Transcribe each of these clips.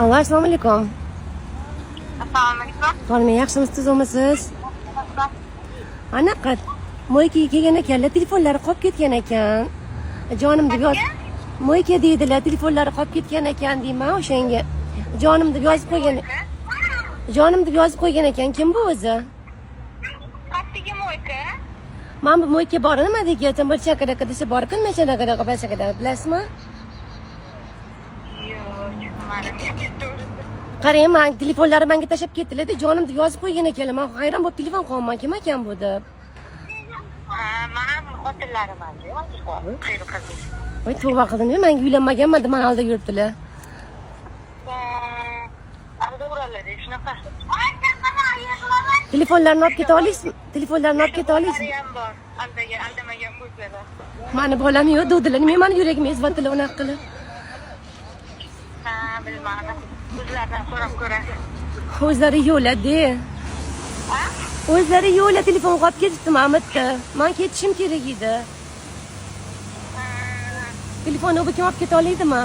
Allo, assalomu alaykum. Assalomu alaykum. Xonim, yaxshimisiz, tuzukmisiz? Anaqa mo'ykaga kelgan ekanlar, telefonlari qolib ketgan ekan. Jonim deb yoz. Mo'yka deydilar, telefonlari qolib ketgan ekan deyman o'shanga. Jonim deb yozib qo'ygan. Jonim deb yozib qo'ygan ekan. Kim bu o'zi? Qayerga mo'yka? Mana bu mo'yka bor nima degan, bir chaqiriq desa bor-ku, mechanaga qapasakada, bilasizmi? Qarang, men telefonlari menga tashab ketdilar-da, jonim deb yozib qo'ygan ekanlar. Men hayron bo'lib telefon qilaman, kim ekan bu deb. Mana xotinlarim bor. Voy, tavba qildim, men uylanmaganman deb mana oldi yuribdilar. Aldavorlar, shunaqa. Telefonlarni olib keta olasizmi? Telefonlarni olib keta olasizmi? Aldamagan qo'ysalar. Mani bolam yo'q dedilar. Nima meni yuragimga ezvatdilar unaqa qilib. Ha, bilmadim. O'zlaridan so'rab ko'rasiz. O'zlari yo'ladi. Ha? O'zlari yo'la telefon qolib ketibdi Mamatda. Men ketishim kerak edi. Telefonni o'zi kim olib keta olaydimi?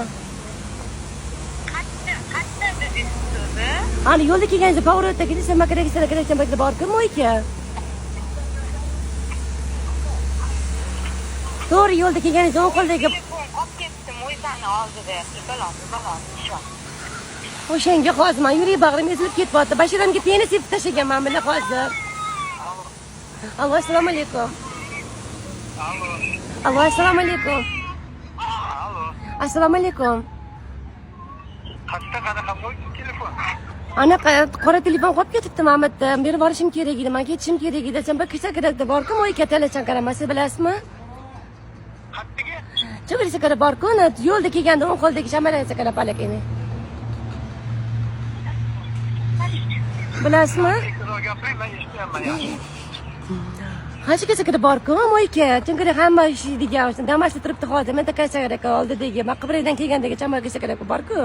Qatta dedingiz o'zi? Ani yo'lda kelganingizda pоворotdagi desa makaraga borku mo'yka. To'g'ri yo'lda kelganingizda o'ng qo'ldagi olib ketdim mo'ykani oldida. Balon. o'shanga hozir men yurak bag'rim ezilib ketyapti. Bashiramga tennis sepib tashlaganman mana hozir. Allo, assalomu alaykum. Allo, assalomu alaykum. Assalomu alaykum. Qanaqa mo'yka telefon? Anaqa qora telefon qolib ketibdi Mamatda. Berib borishim kerak edi, men ketishim kerak edi. Sen bir kirsa kerakda borku mo'yka talachan qaramasi bilasizmi? Qayerga? Chugirsa qarab borku, yo'lda kelganda o'ng qo'ldagi shamaraysa qarab palakini. Bilasizmi? Hech kesa kirib borku mo'yka. Chunki hamma ish degan o'sha Damas'da turibdi hozir. Men takasa kerak oldidagi, Maqbiraydan kelgandagi chamarga kerak borku.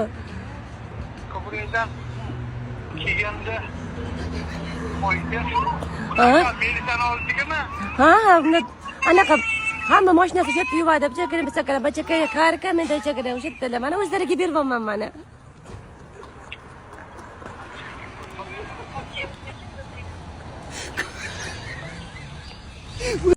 Ko'prikdan kelganda mo'yka. Ha? Melidan oldingmi? Ha, anaqa hamma mashinasi shu yerda yuvadi. Bachaka qarka men dachakada o'sha yerda. Mana o'zlariga beryapman mana.